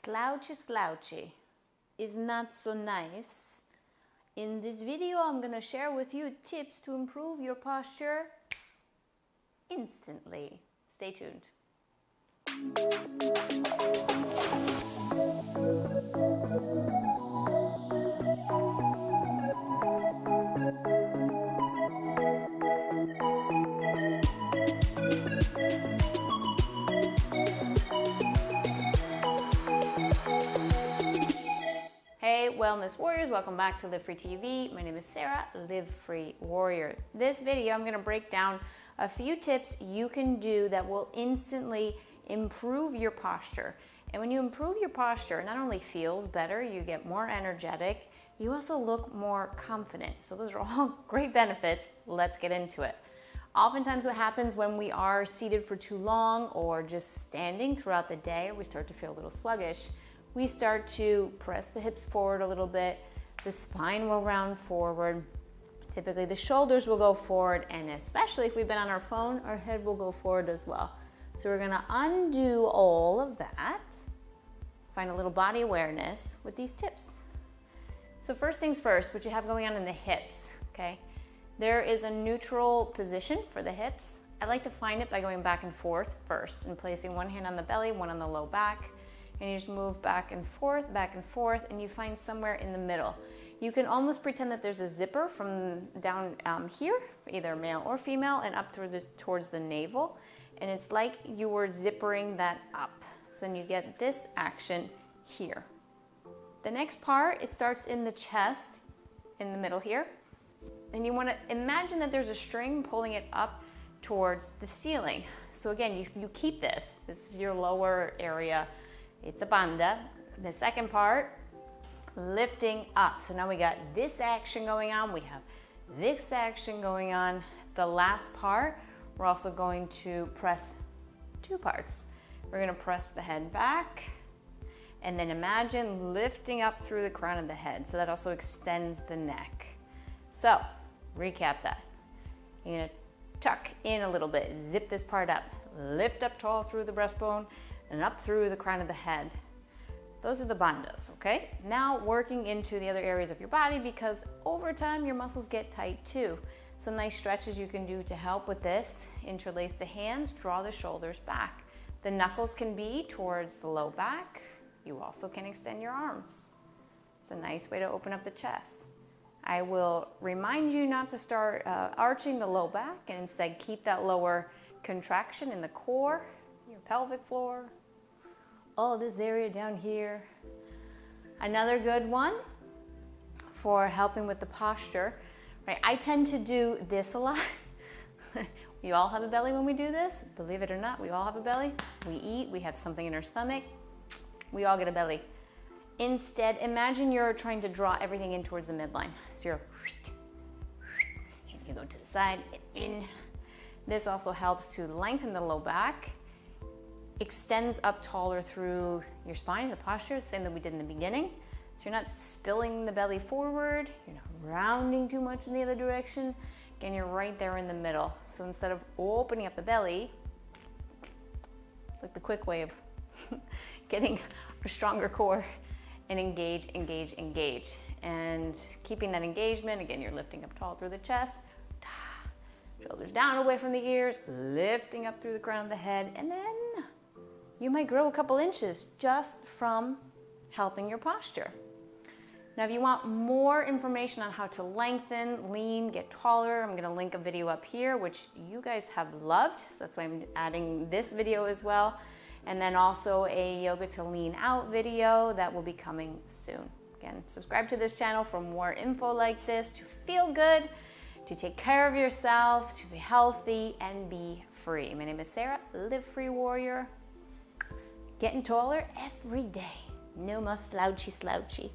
slouchy is not so nice. In this video, I'm gonna share with you tips to improve your posture instantly. Stay tuned. Hey Wellness Warriors, welcome back to Live Free TV. My name is Sarah, Live Free Warrior. This video I'm going to break down a few tips you can do that will instantly improve your posture. And when you improve your posture, it not only feels better, you get more energetic, you also look more confident. So those are all great benefits. Let's get into it. Oftentimes what happens when we are seated for too long or just standing throughout the day, we start to feel a little sluggish. We start to press the hips forward a little bit, the spine will round forward, typically the shoulders will go forward, and especially if we've been on our phone, our head will go forward as well. So we're gonna undo all of that, find a little body awareness with these tips. So first things first, what you have going on in the hips, okay? There is a neutral position for the hips. I like to find it by going back and forth first and placing one hand on the belly, one on the low back. And you just move back and forth, and you find somewhere in the middle. You can almost pretend that there's a zipper from down here, either male or female, and up towards the navel. And it's like you were zippering that up. So then you get this action here. The next part, it starts in the chest, in the middle here. And you want to imagine that there's a string pulling it up towards the ceiling. So again, you keep this. This is your lower area. It's a banda. The second part, lifting up. So now we got this action going on. We have this action going on. The last part, we're also going to press two parts. We're going to press the head back and then imagine lifting up through the crown of the head. So that also extends the neck. So recap that. You're going to tuck in a little bit, zip this part up, lift up tall through the breastbone, and up through the crown of the head. Those are the bandhas, okay? Now working into the other areas of your body, because over time your muscles get tight too. Some nice stretches you can do to help with this. Interlace the hands, draw the shoulders back. The knuckles can be towards the low back. You also can extend your arms. It's a nice way to open up the chest. I will remind you not to start arching the low back, and instead keep that lower contraction in the core, your pelvic floor, all this area down here. Another good one for helping with the posture, right? I tend to do this a lot. We all have a belly when we do this. Believe it or not, we all have a belly. We eat, we have something in our stomach. We all get a belly. Instead, imagine you're trying to draw everything in towards the midline. So you go to the side and in. This also helps to lengthen the low back, extends up taller through your spine, the posture, the same that we did in the beginning. So you're not spilling the belly forward, you're not rounding too much in the other direction. Again, you're right there in the middle. So instead of opening up the belly, like the quick way of getting a stronger core, and engage. And keeping that engagement, again, you're lifting up tall through the chest, shoulders down away from the ears, lifting up through the crown of the head, and then you might grow a couple inches just from helping your posture. Now, if you want more information on how to lengthen, lean, get taller, I'm gonna link a video up here, which you guys have loved. So that's why I'm adding this video as well. And then also a yoga to lean out video that will be coming soon. Again, subscribe to this channel for more info like this, to feel good, to take care of yourself, to be healthy and be free. My name is Sarah, Live Free Warrior. Getting taller every day. No more slouchy.